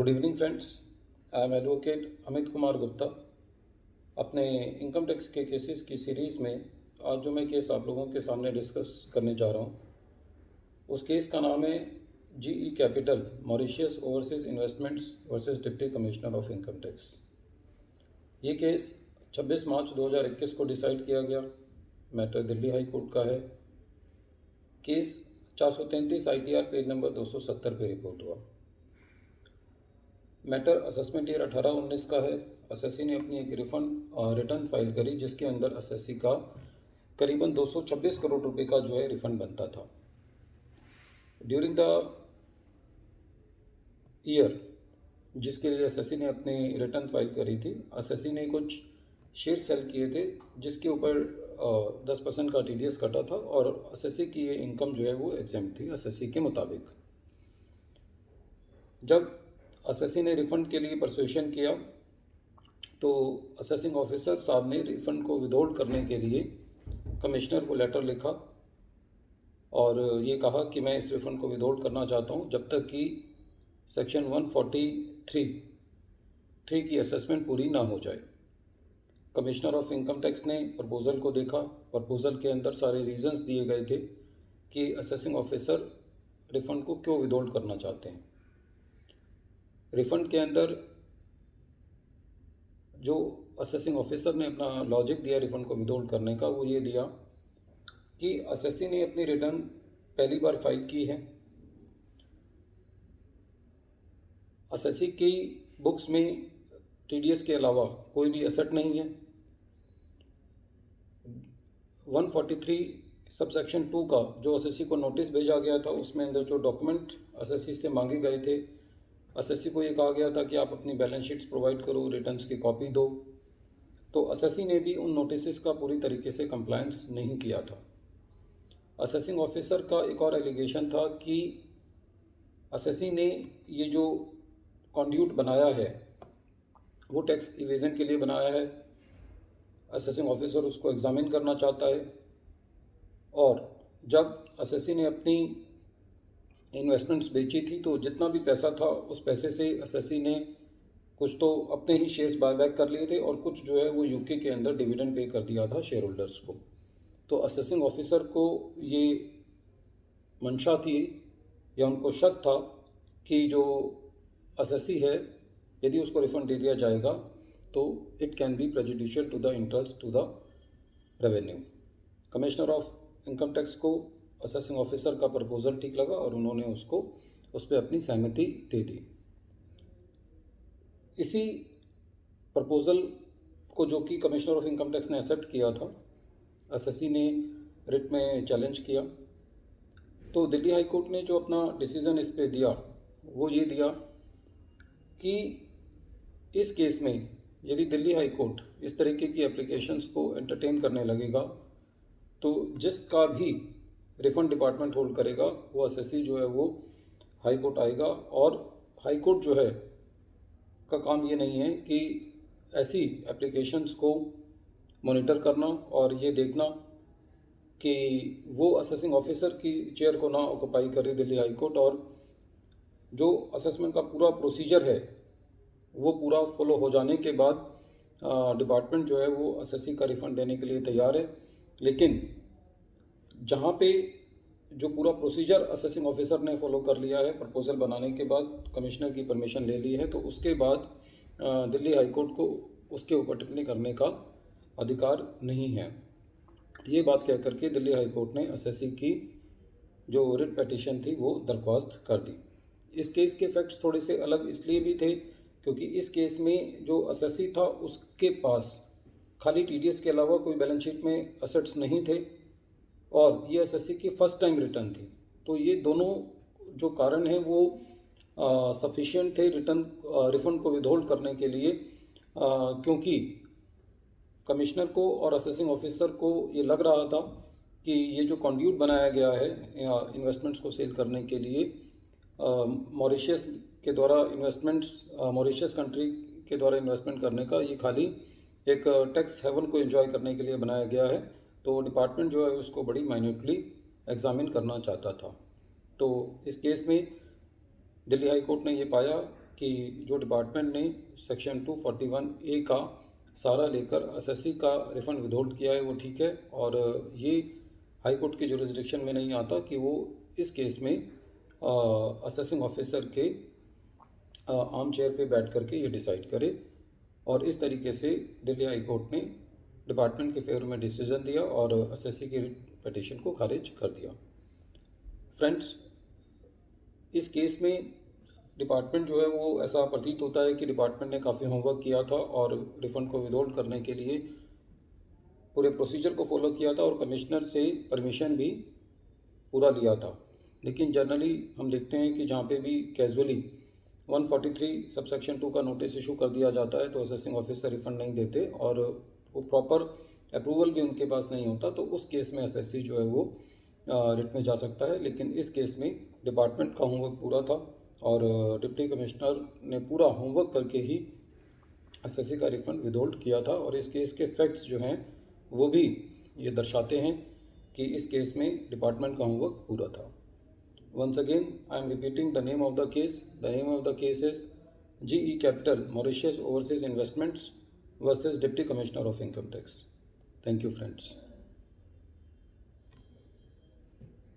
Good evening friends. I am advocate Amit Kumar Gupta. अपने income tax के cases की सीरीज़ में आज जो मैं केस आप लोगों के सामने डिस्कस करने जा रहा हूँ उस केस का नाम है GE capital Mauritius overseas investments versus deputy commissioner of income tax. ये केस 26 मार्च 2021 को डिसाइड किया गया। मैटर दिल्ली हाई कोर्ट का है। केस 433 ITR पेज नंबर 270 पे रिपोर्ट हुआ। मैटर असेसमेंट ईयर 18-19 का है। असेसी ने अपनी एक रिटर्न फाइल करी जिसके अंदर असेसी का करीबन 226 करोड़ रुपए का जो है रिफंड बनता था। ड्यूरिंग द ईयर जिसके लिए असेसी ने अपनी रिटर्न फाइल करी थी, असेसी ने कुछ शेयर सेल किए थे जिसके ऊपर 10% का TDS कटा था और असेसी की ये इनकम जो है वो एग्जेम्प्ट थी असेसी के मुताबिक। जब असेसी ने रिफ़ंड के लिए परसुएशन किया तो असेसिंग ऑफिसर साहब ने रिफ़ंड को विदहोल्ड करने के लिए कमिश्नर को लेटर लिखा और ये कहा कि मैं इस रिफ़ंड को विदहोल्ड करना चाहता हूँ जब तक कि सेक्शन 143 की असेसमेंट पूरी ना हो जाए। कमिश्नर ऑफ इनकम टैक्स ने प्रपोज़ल को देखा। प्रपोज़ल के अंदर सारे रीजंस दिए गए थे कि असेसिंग ऑफिसर रिफ़ंड को क्यों विदहोल्ड करना चाहते हैं। रिफ़ंड के अंदर जो असेसिंग ऑफिसर ने अपना लॉजिक दिया रिफ़ंड को विदहोल्ड करने का, वो ये दिया कि असेसी ने अपनी रिटर्न पहली बार फाइल की है। असेसी की बुक्स में TDS के अलावा कोई भी एसेट नहीं है। 143 सबसेक्शन 2 का जो असेसी को नोटिस भेजा गया था उसमें अंदर जो डॉक्यूमेंट असेसी से मांगे गए थे, असेसी को ये कहा गया था कि आप अपनी बैलेंस शीट्स प्रोवाइड करो, रिटर्न्स की कॉपी दो। तो असेसी ने भी उन नोटिस का पूरी तरीके से कंप्लायंस नहीं किया था। असेसिंग ऑफिसर का एक और एलिगेशन था कि असेसी ने ये जो कॉन्ड्यूट बनाया है वो टैक्स इवेजन के लिए बनाया है। असेसिंग ऑफिसर उसको एग्जामिन करना चाहता है और जब असेसी ने अपनी इन्वेस्टमेंट्स बेची थी तो जितना भी पैसा था उस पैसे से असेसी ने कुछ तो अपने ही शेयर्स बायबैक कर लिए थे और कुछ जो है वो यूके के अंदर डिविडेंड पे कर दिया था शेयर होल्डर्स को। तो असेसिंग ऑफिसर को ये मंशा थी या उनको शक था कि जो असेसी है यदि उसको रिफंड दे दिया जाएगा तो it can be prejudicial to the interest to the revenue. Commissioner of income tax को असेसिंग ऑफिसर का प्रपोजल ठीक लगा और उन्होंने उसको उस पर अपनी सहमति दे दी। इसी प्रपोजल को जो कि कमिश्नर ऑफ इनकम टैक्स ने एक्सेप्ट किया था, असेसी ने रिट में चैलेंज किया। तो दिल्ली हाई कोर्ट ने जो अपना डिसीजन इस पे दिया वो ये दिया कि इस केस में यदि दिल्ली हाई कोर्ट इस तरीके की एप्लीकेशंस को एंटरटेन करने लगेगा तो जिसका भी रिफंड डिपार्टमेंट होल्ड करेगा वो असेसी जो है वो हाई कोर्ट आएगा। और हाई कोर्ट जो है का काम ये नहीं है कि ऐसी एप्लीकेशंस को मॉनिटर करना और ये देखना कि वो असेसिंग ऑफिसर की चेयर को ना ऑक्युपाई करे दिल्ली हाई कोर्ट, और जो असेसमेंट का पूरा प्रोसीजर है वो पूरा फॉलो हो जाने के बाद डिपार्टमेंट जो है वो असेसी का रिफ़ंड देने के लिए तैयार है। लेकिन जहाँ पे जो पूरा प्रोसीजर असेसिंग ऑफिसर ने फॉलो कर लिया है प्रपोजल बनाने के बाद, कमिश्नर की परमिशन ले ली है, तो उसके बाद दिल्ली हाई कोर्ट को उसके ऊपर टिप्पणी करने का अधिकार नहीं है। ये बात कह करके दिल्ली हाई कोर्ट ने असेसी की जो रिट पिटीशन थी वो दरख्वास्त कर दी। इस केस के फैक्ट्स थोड़े से अलग इसलिए भी थे क्योंकि इस केस में जो असेसी था उसके पास खाली TDS के अलावा कोई बैलेंस शीट में असेट्स नहीं थे और ये असेसी की फर्स्ट टाइम रिटर्न थी। तो ये दोनों जो कारण हैं वो सफिशिएंट थे रिफंड को विदहोल्ड करने के लिए, क्योंकि कमिश्नर को और असेसिंग ऑफिसर को ये लग रहा था कि ये जो कॉन्ड्यूट बनाया गया है इन्वेस्टमेंट्स को सेल करने के लिए मॉरिशियस के द्वारा मॉरिशियस कंट्री के द्वारा इन्वेस्टमेंट करने का, ये खाली एक टैक्स हेवन को एंजॉय करने के लिए बनाया गया है। तो डिपार्टमेंट जो है उसको बड़ी माइन्यूटली एग्जामिन करना चाहता था। तो इस केस में दिल्ली हाई कोर्ट ने ये पाया कि जो डिपार्टमेंट ने सेक्शन 241A का सारा लेकर एसएससी का रिफ़ंड विदहोल्ड किया है वो ठीक है, और ये हाई कोर्ट के जुरिसडिक्शन में नहीं आता कि वो इस केस में असेसिंग ऑफिसर के आर्म चेयर पे बैठ करके ये डिसाइड करे। और इस तरीके से दिल्ली हाई कोर्ट ने डिपार्टमेंट के फेवर में डिसीजन दिया और एसएससी की पिटीशन को खारिज कर दिया। फ्रेंड्स, इस केस में डिपार्टमेंट जो है वो ऐसा प्रतीत होता है कि डिपार्टमेंट ने काफ़ी होमवर्क किया था और रिफ़ंड को विदहोल्ड करने के लिए पूरे प्रोसीजर को फॉलो किया था और कमिश्नर से परमिशन भी पूरा लिया था। लेकिन जनरली हम देखते हैं कि जहाँ पे भी कैजुअली 143 सबसेक्शन 2 का नोटिस इशू कर दिया जाता है तो असेसिंग ऑफिसर रिफंड नहीं देते और वो प्रॉपर अप्रूवल भी उनके पास नहीं होता, तो उस केस में एसएससी जो है वो रिट में जा सकता है। लेकिन इस केस में डिपार्टमेंट का होमवर्क पूरा था और डिप्टी कमिश्नर ने पूरा होमवर्क करके ही एसएससी का रिफंड विदहोल्ड किया था। और इस केस के फैक्ट्स जो हैं वो भी ये दर्शाते हैं कि इस केस में डिपार्टमेंट का होमवर्क पूरा था। Once again, I am repeating the name of the case. The name of the case is GE Capital Mauritius Overseas Investments versus Deputy Commissioner of Income Tax. Thank you, friends.